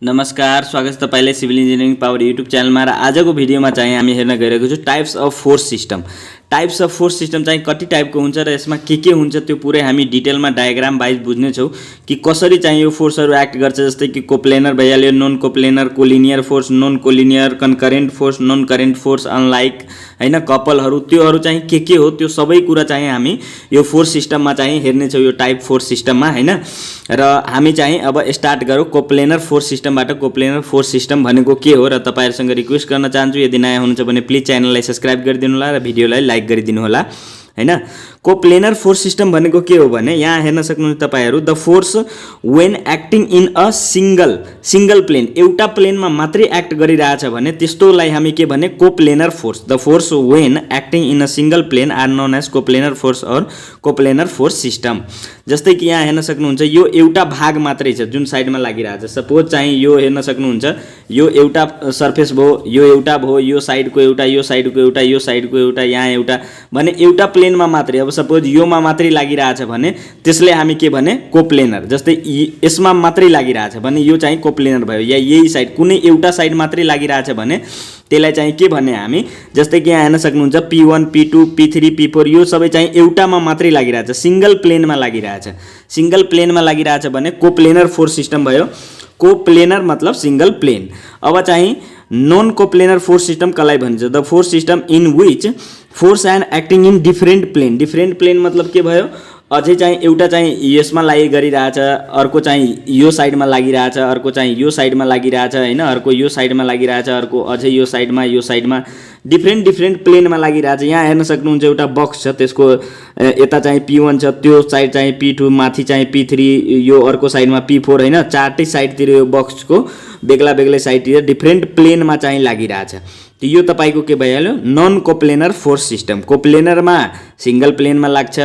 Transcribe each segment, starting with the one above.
नमस्कार, स्वागत छ तपाईलाई सिभिल इन्जिनियरिङ पावर युट्युब च्यानलमा। र आजको भिडियोमा चाहिँ हामी हेर्न गइरहेको छु types of force system. Types of force system चाहिँ कति टाइपको हुन्छ र यसमा के हुन्छ त्यो पुरै हामी डिटेलमा डायग्राम वाइज बुझ्ने छौं कि कसरी चाहिँ यो फोर्सहरु एक्ट गर्छ। जस्तै कि कोप्लेनर भइहाल्यो, non coplanar, collinear force, non collinear, concurrent force, non current force, unlike हैन, कपलहरु, त्योहरु चाहिँ के हो त्यो सबै कुरा चाहिँ हामी यो फोर्स सिस्टममा चाहिँ हेर्ने छौं, यो टाइप फोर्स सिस्टममा हैन। र हामी चाहिँ अब स्टार्ट गरौँ कोप्लेनर फोर्स सिस्टमबाट। कोप्लेनर फोर्स सिस्टम भनेको के हो र तपाईहरुसँग रिक्वेस्ट गर्न चाहन्छु, यदि नयाँ हुनुहुन्छ भने प्लिज च्यानललाई सब्स्क्राइब गरिदिनु होला र भिडियोलाई लाइक गरिदिनु होला हैन। कोप्लेनर फोर्स सिस्टम भनेको के हो भने यहाँ हेर्न सक्नुहुन्छ तपाईहरु, the force when acting in a single plane, एउटा प्लेनमा मात्रै एक्ट गरिरहेछ भने त्यस्तोलाई हामी के भने coplanar force. The force when acting in a single plane are known as coplanar force or coplanar force system. जस्तै कि यहाँ हेर्न सक्नुहुन्छ यो एउटा भाग मात्रै छ जुन साइडमा लागिरहेछ। सपोज चाहिँ यो हेर्न सक्नुहुन्छ, यो एउटा सर्फेस भयो, यो एउटा भयो, यो साइडको एउटा, यो साइडको एउटा, यो साइडको एउटा, यहाँ एउटा भने एउटा प्लेनमा मात्रै। अब सपोज योमा मात्रै लागिरहेछ भने त्यसले हामी के भने कोप्लेनर। जस्तै यसमा मात्रै लागिरहेछ भने यो चाहिँ कोप्लेनर भयो। या यही साइड कुनै एउटा साइड मात्रै लागिरहेछ भने त्यसलाई चाहिँ के भन्ने हामी। जस्तै कि यहाँ हेर्न सक्नुहुन्छ P1 P2 P3 P4 यो सबै चाहिँ एउटामा मात्रै लागिरहेछ, सिंगल प्लेनमा लागिरहेछ। सिंगल प्लेनमा लागिरहेछ भने कोप्लेनर फोर्स सिस्टम भयो। कोप्लेनर मतलब सिंगल प्लेन। अब चाहिँ नन कोप्लेनर फोर्स सिस्टम कसलाई भनिन्छ? The force system in which force and acting in different plane. Different plane मतलब के भयो? अझै चाहिँ एउटा चाहिँ यसमा लागि गरिरहेछ, अर्को चाहिँ यो साइडमा लागिरहेछ, अर्को चाहिँ यो साइडमा लागिरहेछ हैन, अर्को यो साइडमा लागिरहेछ, अर्को अझै यो साइडमा डिफरेन्ट प्लेनमा लागिरहेछ। यहाँ हेर्न सक्नुहुन्छ एउटा बक्स छ, त्यसको यता चाहिँ P1 छ, त्यो साइड चाहिँ P2, माथि चाहिँ P3, यो अर्को साइडमा P4 हैन। चारटै साइडतिर यो बक्सको बेग्ला साइडतिर डिफरेन्ट प्लेनमा चाहिँ लागिरहेछ। यो तपाईको के भइहाल्यो? Non coplanar force system. कोप्लेनरमा सिंगल प्लेनमा लाग्छ,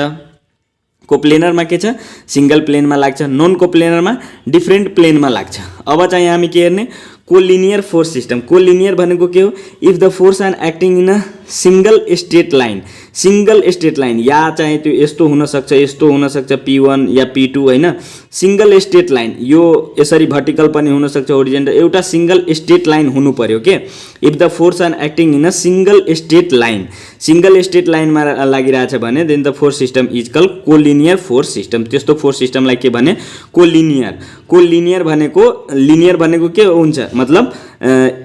कोप्लेनरमा के छ? सिंगल प्लेनमा लाग्छ। नन कोप्लेनरमा डिफरेन्ट प्लेनमा लाग्छ। अब चाहिँ हामी के हेर्ने? Collinear force system. कोलिनियर भनेको के हो? If the force and acting in a single straight line. Single straight line या चाहिँ त्यो यस्तो हुन सक्छ, यस्तो हुन सक्छ, P1 या P2 हैन। सिंगल स्ट्रेट लाइन यो यसरी भर्टिकल पनि हुन सक्छ, होरिजेन्टल, एउटा सिंगल स्ट्रेट लाइन हुनु पर्यो के। If the force and acting in a single straight line, single straight लाइनमा लागिरहेछ भने then the force system is called collinear force system. त्यस्तो फोर्स सिस्टमलाई के भने? कोलिनियर। कोलिनियर भनेको के हुन्छ? मतलब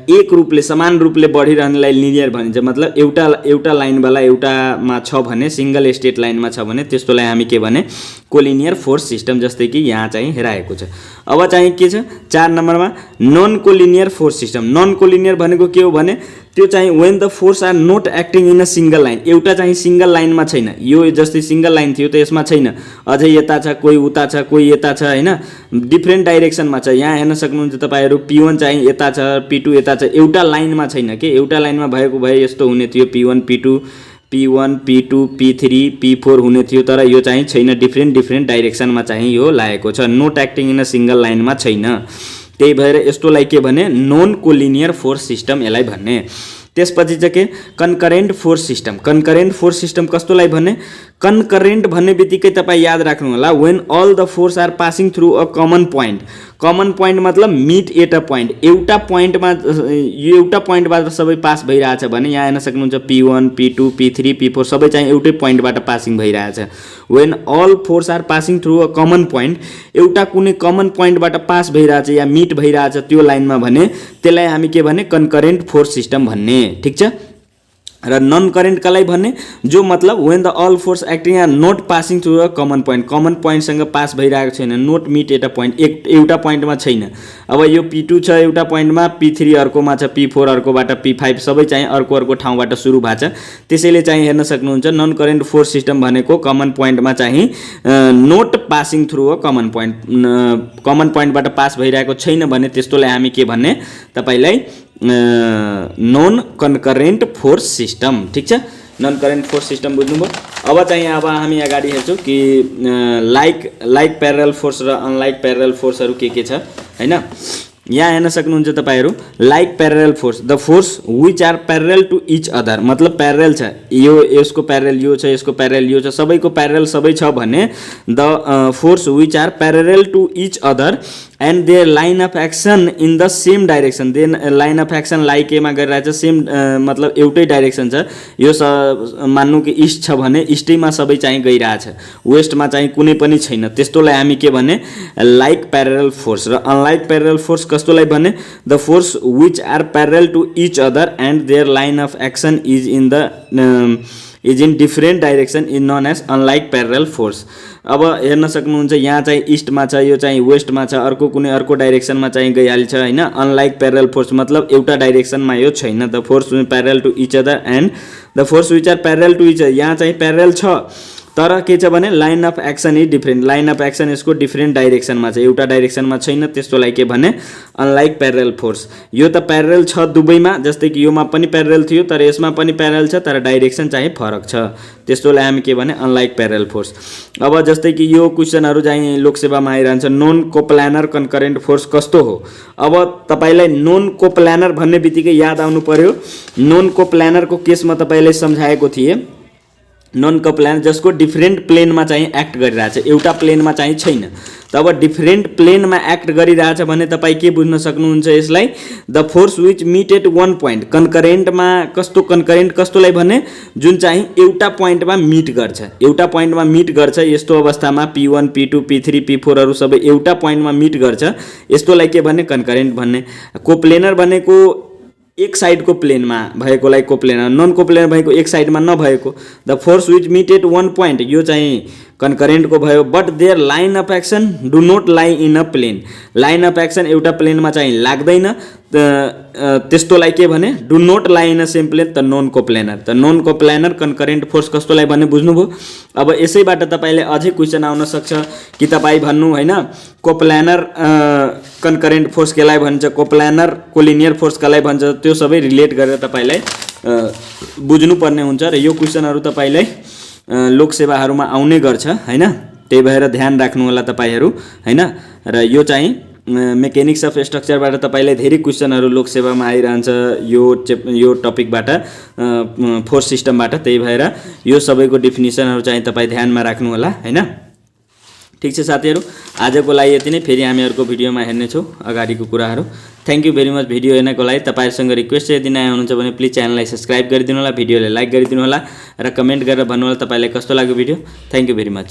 एक रूपले समान रूपले बढिरहनेलाई लिनियर भनिन्छ। मतलब एउटा लाइनवाला एउटामा छ भने, सिंगल स्ट्रेट लाइनमा छ भने त्यस्तोलाई हामी के भने? Collinear force system. जस्तै कि यहाँ चाहिँ हेराएको छ। अब चाहिँ के छ 4 नम्बरमा? Non collinear force system. Non collinear भनेको के हो भने त्यो चाहिँ when the force are not acting in a single line. एउटा चाहिँ सिंगल लाइनमा छैन, यो जस्तै सिंगल लाइन थियो त यसमा छैन, अझै यता छ, कोही उता छ, कोही यता छ हैन, डिफरेन्ट डाइरेक्सनमा छ। यहाँ हेर्न सक्नुहुन्छ तपाईहरु, P1 चाहिँ यता छ, P2 यता छ, एउटा लाइनमा छैन के। एउटा लाइनमा भएको भए यस्तो हुने थियो, P1 P2 P3 P4 हुने थियो, तर यो चाहिँ छैन, डिफरेन्ट डाइरेक्सनमा चाहिँ यो लागेको छ, note acting in a single लाइनमा छैन। त्यही भएर यस्तोलाई के भने? नन कोलिनियर फोर्स सिस्टम यसलाई भन्ने। त्यसपछि चाहिँ के? Concurrent force system. Concurrent force system कस्तोलाई भन्ने? कन्करेन्ट भन्ने बित्तिकै तपाईं याद राख्नु होला, when all the force are passing through a common point. Common point मतलब मिट एट अ पोइन्ट। एउटा पोइन्टबाट सबै पास भइरहेछ भने यहाँ हेर्न सक्नुहुन्छ P1 P2 P3 P4 सबै चाहिँ एउटै पोइन्टबाट पासिङ भइरहेछ। When all force are passing through a common point, एउटा कुनै कमन पोइन्टबाट पास भइरहेछ या मिट भइरहेछ त्यो लाइनमा भने त्यसलाई हामी के भने? कन्करेन्ट फोर्स सिस्टम भन्ने। ठीक छ। र नन करेन्ट कसलाई भन्ने? जो मतलब when the all force acting are not passing through a common point. Common पोइन्टसँग पास भइरहेको छैन, not meet at a point, एउटा पोइन्टमा छैन। अब यो P2 छ एउटा पोइन्टमा, P3 अर्कोमा छ, P4 अर्कोबाट, P5 सबै चाहिँ अर्को ठाउँबाट सुरु भएको छ। त्यसैले चाहिँ हेर्न सक्नुहुन्छ नन करेन्ट फोर्स सिस्टम भनेको कमन पोइन्टमा चाहिँ not passing through a common point, common पोइन्टबाट पास भइरहेको छैन भने त्यस्तोलाई हामी के भन्ने? तपाईलाई नन कन्करेन्ट फोर्स सिस्टम। ठीक छ। नन करेन्ट फोर्स सिस्टम बुझ्नुभयो। अब चाहिँ हामी अगाडि हेर्छौँ कि लाइक प्यारलल फोर्स र अनलाइक प्यारलल फोर्सहरू के छ हैन। यहाँ हेर्न सक्नुहुन्छ तपाईहरु, like parallel force, the force which are parallel to each other. मतलब प्यारल छ, यो यसको प्यारल यो छ, यसको प्यारल यो छ, सबैको प्यारल सबै छ भने the force which are parallel to each other and their line of action in the same direction. Then line of action like केमा गरिरहेछ, सेम मतलब एउटै डाइरेक्सन छ। यो मान्नु कि इस्ट छ भने इस्टैमा सबै चाहिँ गइरहेछ, वेस्टमा चाहिँ कुनै पनि छैन, त्यस्तोलाई हामी के भने लाइक प्यारल फोर्स। र अनलाइक प्यारल फोर्स कस्तोलाई भने the force which are parallel to each other and their line of action is in different direction is known as unlike parallel force. अब हेर्न सक्नुहुन्छ यहाँ चाहिँ इस्टमा छ, यो चाहिँ वेस्टमा छ, अर्को कुनै अर्को डाइरेक्सनमा चाहिँ गइहाल्छ हैन। अनलाइक प्यारल फोर्स मतलब एउटा डाइरेक्सनमा यो छैन। The force parallel to each other and the force which are parallel to each other, यहाँ चाहिँ प्यारल छ तर के छ भने line of action is different. Line of action यसको डिफरेन्ट डाइरेक्सनमा छ, एउटा डाइरेक्सनमा छैन, त्यस्तोलाई के भने अनलाइक प्यारल फोर्स। यो त प्यारल छ दुवैमा, जस्तै कि योमा पनि प्यारल थियो तर यसमा पनि प्यारल छ तर डाइरेक्सन चाहिँ फरक छ, त्यस्तोलाई हामी के भने अनलाइक प्यारल फोर्स। अब जस्तै कि यो क्वेसनहरु चाहिँ लोकसेवामा आइरहन्छ, नोन कोप्लानर कन्करेन्ट फोर्स कस्तो हो। अब तपाईलाई नोन कोप्लानर भन्ने बित्तिकै याद आउनु पर्यो, नोन कोप्लानरको केसमा तपाईलाई सम्झाएको थिए। नन कोप्लानर जसको डिफरेन्ट प्लेनमा चाहिँ एक्ट गरिरहेछ, एउटा प्लेनमा चाहिँ छैन। तब डिफरेन्ट प्लेनमा एक्ट गरिरहेछ भने तपाईँ के बुझ्न सक्नुहुन्छ यसलाई, the force which meet at one point. कन्करेन्टमा कस्तो कन्करेन्ट कस्तोलाई भने जुन चाहिँ एउटा पोइन्टमा मिट गर्छ, एउटा पोइन्टमा मिट गर्छ, यस्तो अवस्थामा P1 P2 P3 P4 हरु सबै एउटा पोइन्टमा मिट गर्छ, यस्तोलाई के भन्ने कन्करेन्ट भन्ने। कोप्लेनर भनेको एक साइडको प्लेनमा भएकोलाई कोप्लेनर, नन कोप्लेनर भएको एक साइडमा नभएको। The force which meet at one point यो चाहिँ कन्करेन्टको भयो, but their line of action do not lie in a plane. Line of action एउटा प्लेनमा चाहिँ लाग्दैन, त्यस्तोलाई के भने do not lie in a same plane, त नन कोप्लेनर। त नन कोप्लेनर कन्करेन्ट फोर्स कस्तोलाई भन्ने बुझ्नुभयो। अब यसैबाट तपाईले अझै क्वेसन आउन सक्छ कि तपाई भन्नु हैन कोप्लेनर कन्करेन्ट फोर्स केलाई भन्छ, कोप्लेनर कोलिनियर फोर्स केलाई भन्छ, त्यो सबै रिलेट गरेर तपाईलाई बुझ्नुपर्ने हुन्छ। र यो क्वेसनहरु तपाईलाई लोकसेवाहरुमा आउने गर्छ हैन, त्यही भएर ध्यान राख्नु होला तपाईहरु हैन। र यो चाहिँ मेकेनिक्स अफ स्ट्रक्चरबाट तपाईलाई धेरै क्वेसनहरु लोकसेवामा आइरहन्छ यो टपिकबाट, फोर्स सिस्टमबाट, त्यही भएर यो सबैको डेफिनेसनहरु चाहिँ तपाई ध्यानमा राख्नु होला हैन। ठीक छ साथीहरु, आजको लागि यति नै, फेरि हामी अर्को भिडियोमा हेर्नेछौँ अगाडिको कुराहरु। Thank you very much video हेर्नको लागि। तपाईहरुसँग रिक्वेस्ट यदि नयाँ हुनुहुन्छ भने प्लिज च्यानललाई सब्स्क्राइब गरिदिनु होला, भिडियोलाई लाइक गरिदिनु होला र कमेन्ट गरेर भन्नु होला तपाईलाई कस्तो लाग्यो video. Thank you very much.